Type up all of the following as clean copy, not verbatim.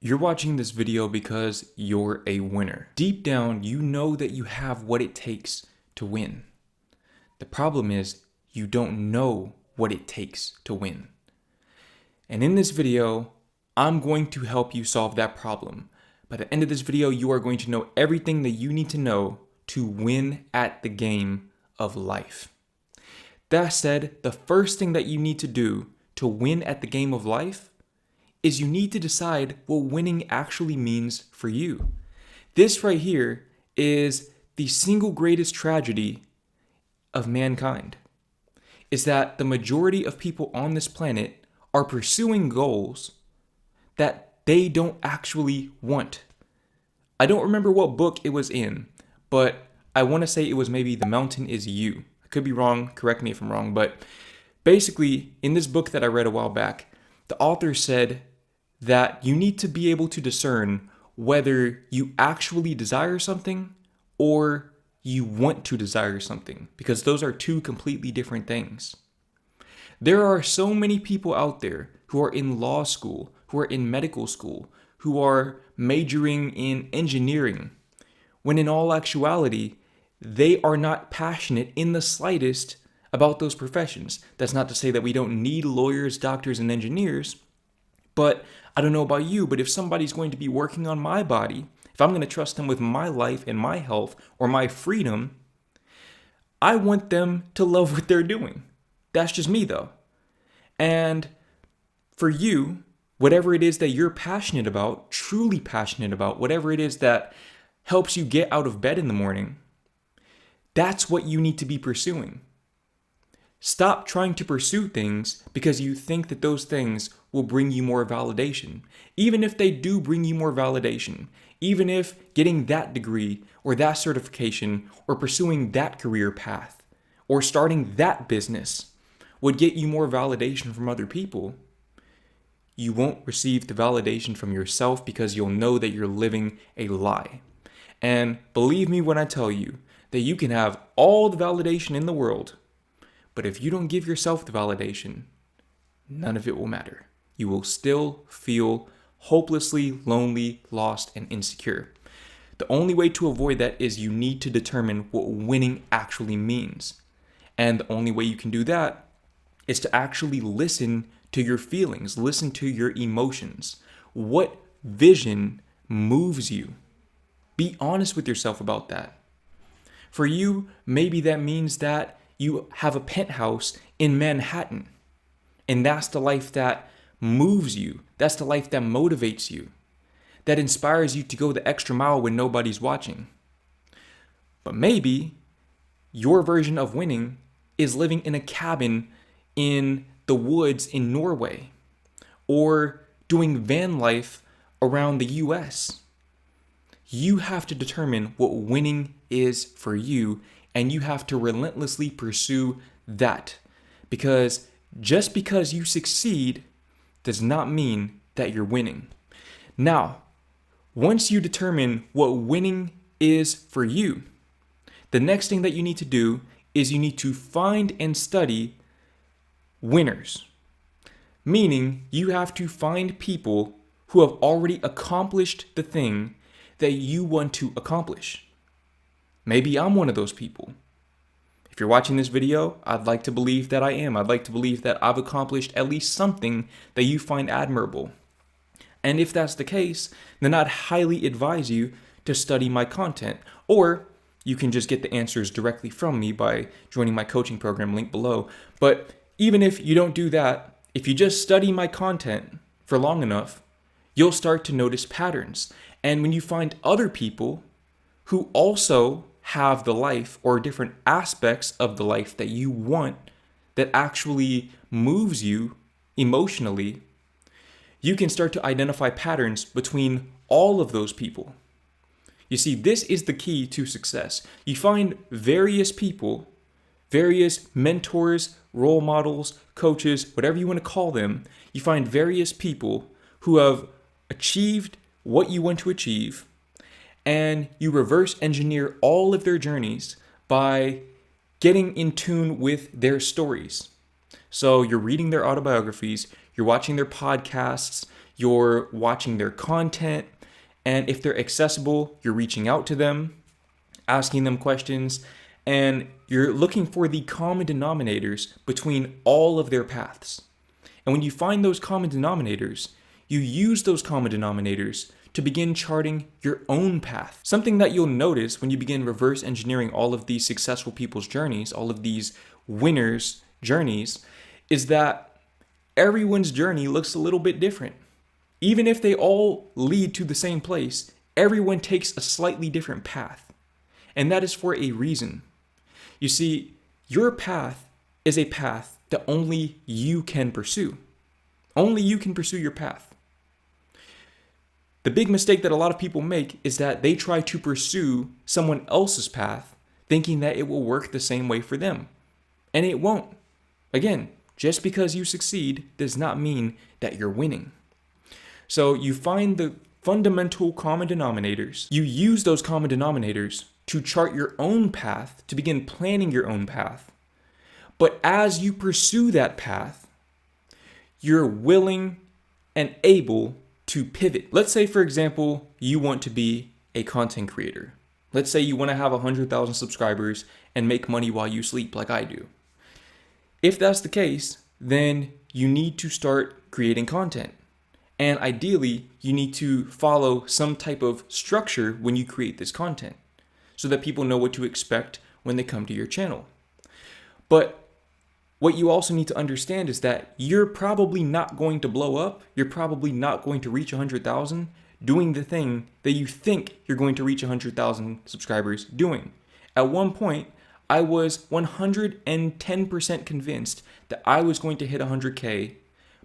You're watching this video because you're a winner. Deep down, you know that you have what it takes to win. The problem is you don't know what it takes to win. And in this video, I'm going to help you solve that problem. By the end of this video, you are going to know everything that you need to know to win at the game of life. That said, the first thing that you need to do to win at the game of life is you need to decide what winning actually means for you. This right here is the single greatest tragedy of mankind, is that the majority of people on this planet are pursuing goals that they don't actually want. I don't remember what book it was in, but I want to say it was maybe The Mountain Is You. I could be wrong, correct me if I'm wrong, but basically in this book that I read a while back, the author said that you need to be able to discern whether you actually desire something or you want to desire something, because those are two completely different things. There are so many people out there who are in law school, who are in medical school, who are majoring in engineering, when in all actuality, they are not passionate in the slightest about those professions. That's not to say that we don't need lawyers, doctors, and engineers, but I don't know about you, but if somebody's going to be working on my body, if I'm going to trust them with my life and my health or my freedom, I want them to love what they're doing. That's just me though. And for you, whatever it is that you're passionate about, truly passionate about, whatever it is that helps you get out of bed in the morning, that's what you need to be pursuing. Stop trying to pursue things because you think that those things will bring you more validation. Even if they do bring you more validation, even if getting that degree or that certification or pursuing that career path or starting that business would get you more validation from other people, you won't receive the validation from yourself because you'll know that you're living a lie. And believe me when I tell you that you can have all the validation in the world, but if you don't give yourself the validation, none of it will matter. You will still feel hopelessly lonely, lost, and insecure. The only way to avoid that is you need to determine what winning actually means. And the only way you can do that is to actually listen to your feelings, listen to your emotions. What vision moves you? Be honest with yourself about that. For you, maybe that means that you have a penthouse in Manhattan, and that's the life that moves you. That's the life that motivates you, that inspires you to go the extra mile when nobody's watching. But maybe your version of winning is living in a cabin in the woods in Norway, or doing van life around the US. You have to determine what winning is for you, and you have to relentlessly pursue that. Because just because you succeed does not mean that you're winning. Now, once you determine what winning is for you, the next thing that you need to do is you need to find and study winners. Meaning, you have to find people who have already accomplished the thing that you want to accomplish. Maybe I'm one of those people. If you're watching this video, I'd like to believe that I am. I'd like to believe that I've accomplished at least something that you find admirable. And if that's the case, then I'd highly advise you to study my content. Or you can just get the answers directly from me by joining my coaching program, link below. But even if you don't do that, if you just study my content for long enough, you'll start to notice patterns. And when you find other people who also have the life or different aspects of the life that you want, that actually moves you emotionally, you can start to identify patterns between all of those people. You see, this is the key to success. You find various people, various mentors, role models, coaches, whatever you want to call them, you find various people who have achieved what you want to achieve, and you reverse engineer all of their journeys by getting in tune with their stories. So you're reading their autobiographies, you're watching their podcasts, you're watching their content, and if they're accessible, you're reaching out to them, asking them questions, and you're looking for the common denominators between all of their paths. And when you find those common denominators, you use those common denominators to begin charting your own path. Something that you'll notice when you begin reverse engineering all of these successful people's journeys, all of these winners' journeys, is that everyone's journey looks a little bit different. Even if they all lead to the same place, everyone takes a slightly different path. And that is for a reason. You see, your path is a path that only you can pursue. Only you can pursue your path. The big mistake that a lot of people make is that they try to pursue someone else's path, thinking that it will work the same way for them. And it won't. Again, just because you succeed does not mean that you're winning. So you find the fundamental common denominators. You use those common denominators to chart your own path, to begin planning your own path. But as you pursue that path, you're willing and able to pivot. Let's say, for example, you want to be a content creator. Let's say you want to have 100,000 subscribers and make money while you sleep like I do. If that's the case, then you need to start creating content. And ideally, you need to follow some type of structure when you create this content so that people know what to expect when they come to your channel. But what you also need to understand is that you're probably not going to blow up. You're probably not going to reach 100,000 doing the thing that you think you're going to reach 100,000 subscribers doing. At one point, I was 110% convinced that I was going to hit 100K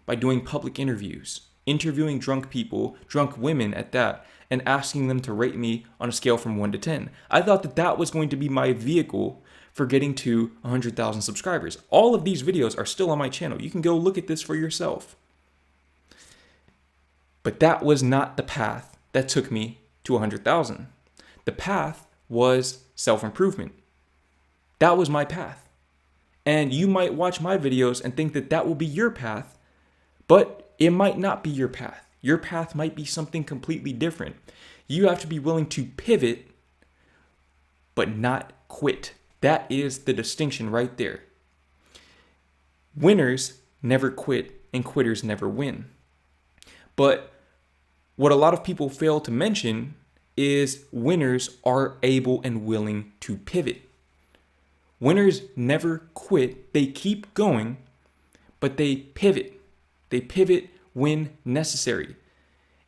by doing public interviews, interviewing drunk people, drunk women at that, and asking them to rate me on a scale from 1 to 10. I thought that that was going to be my vehicle for getting to 100,000 subscribers. All of these videos are still on my channel. You can go look at this for yourself. But that was not the path that took me to 100,000. The path was self-improvement. That was my path. And you might watch my videos and think that that will be your path, but it might not be your path. Your path might be something completely different. You have to be willing to pivot, but not quit. That is the distinction right there. Winners never quit and quitters never win. But what a lot of people fail to mention is winners are able and willing to pivot. Winners never quit. They keep going, but they pivot. They pivot when necessary.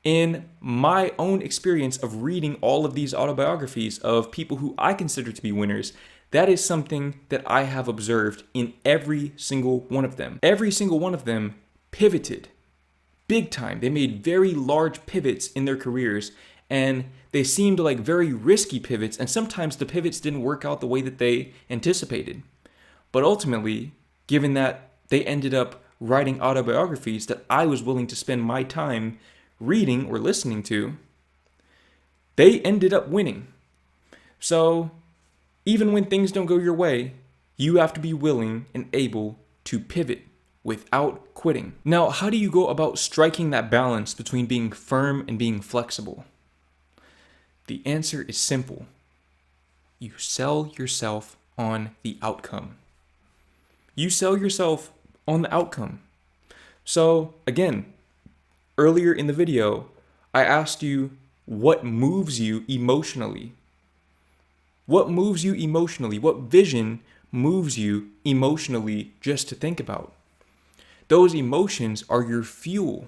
In my own experience of reading all of these autobiographies of people who I consider to be winners, that is something that I have observed in every single one of them. Every single one of them pivoted big time. They made very large pivots in their careers, and they seemed like very risky pivots, and sometimes the pivots didn't work out the way that they anticipated. But ultimately, given that they ended up writing autobiographies that I was willing to spend my time reading or listening to, they ended up winning. So even when things don't go your way, you have to be willing and able to pivot without quitting. Now, how do you go about striking that balance between being firm and being flexible? The answer is simple. You sell yourself on the outcome. You sell yourself on the outcome. So again, earlier in the video, I asked you what moves you emotionally. What moves you emotionally? What vision moves you emotionally just to think about? Those emotions are your fuel.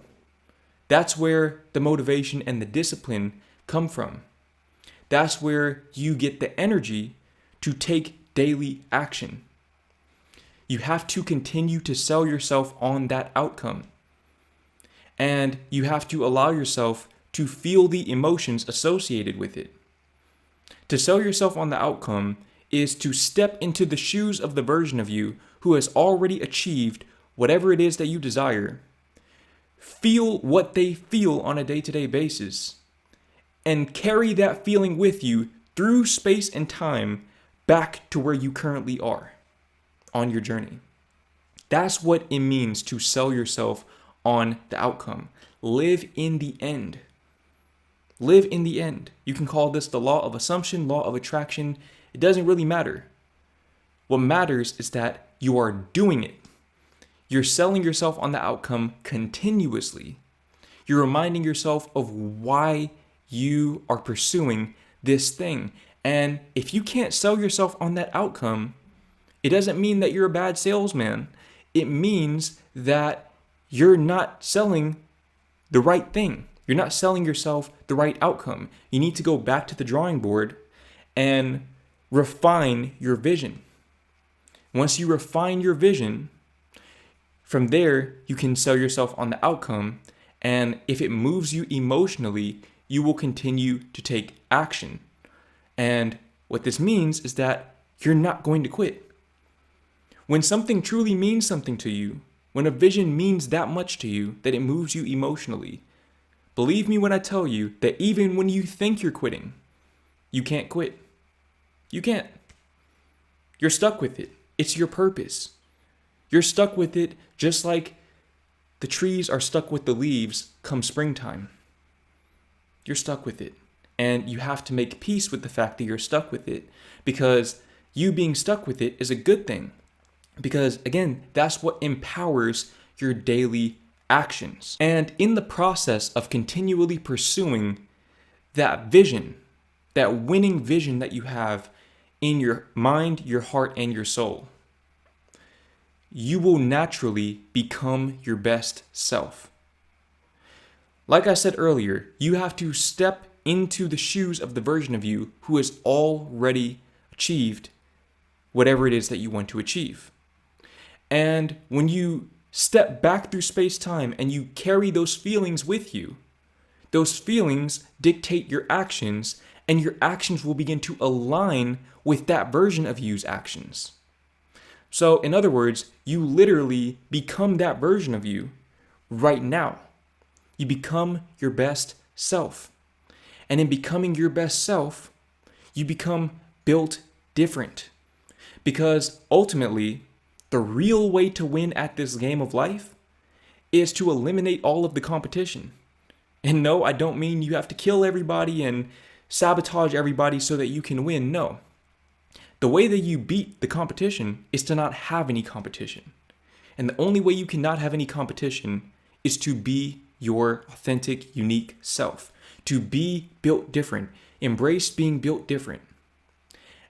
That's where the motivation and the discipline come from. That's where you get the energy to take daily action. You have to continue to sell yourself on that outcome. And you have to allow yourself to feel the emotions associated with it. To sell yourself on the outcome is to step into the shoes of the version of you who has already achieved whatever it is that you desire. Feel what they feel on a day-to-day basis, and carry that feeling with you through space and time back to where you currently are on your journey. That's what it means to sell yourself on the outcome. live in the end. Live in the end. You can call this the law of assumption, law of attraction. It doesn't really matter. What matters is that you are doing it. You're selling yourself on the outcome continuously. You're reminding yourself of why you are pursuing this thing. And if you can't sell yourself on that outcome, it doesn't mean that you're a bad salesman. It means that you're not selling the right thing. You're not selling yourself the right outcome. You need to go back to the drawing board and refine your vision. Once you refine your vision, from there, you can sell yourself on the outcome. And if it moves you emotionally, you will continue to take action. And what this means is that you're not going to quit. When something truly means something to you, when a vision means that much to you that it moves you emotionally, believe me when I tell you that even when you think you're quitting, you can't quit. You can't. You're stuck with it. It's your purpose. You're stuck with it just like the trees are stuck with the leaves come springtime. You're stuck with it. And you have to make peace with the fact that you're stuck with it, because you being stuck with it is a good thing. Because again, that's what empowers your daily actions. And in the process of continually pursuing that vision, that winning vision that you have in your mind, your heart, and your soul, you will naturally become your best self. Like I said earlier, you have to step into the shoes of the version of you who has already achieved whatever it is that you want to achieve. And when you step back through space-time and you carry those feelings with you, those feelings dictate your actions, and your actions will begin to align with that version of you's actions. So in other words, you literally become that version of you right now. You become your best self. And in becoming your best self, you become built different. Because ultimately, the real way to win at this game of life is to eliminate all of the competition. And no, I don't mean you have to kill everybody and sabotage everybody so that you can win. No. The way that you beat the competition is to not have any competition. And the only way you cannot have any competition is to be your authentic, unique self. To be built different. Embrace being built different.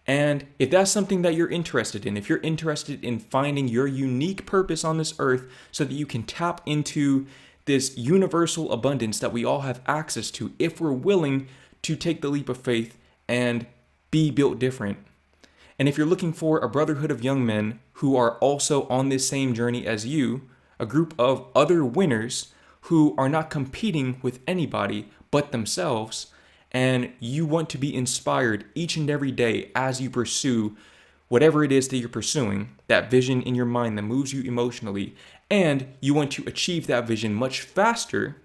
And if that's something that you're interested in, if you're interested in finding your unique purpose on this earth so that you can tap into this universal abundance that we all have access to if we're willing to take the leap of faith and be built different. And if you're looking for a brotherhood of young men who are also on this same journey as you, a group of other winners who are not competing with anybody but themselves, and you want to be inspired each and every day as you pursue whatever it is that you're pursuing, that vision in your mind that moves you emotionally, and you want to achieve that vision much faster,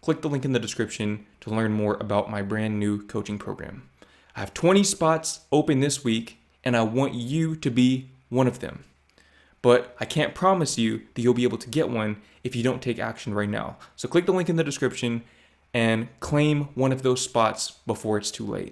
click the link in the description to learn more about my brand new coaching program. I have 20 spots open this week, and I want you to be one of them. But I can't promise you that you'll be able to get one if you don't take action right now. So click the link in the description and claim one of those spots before it's too late.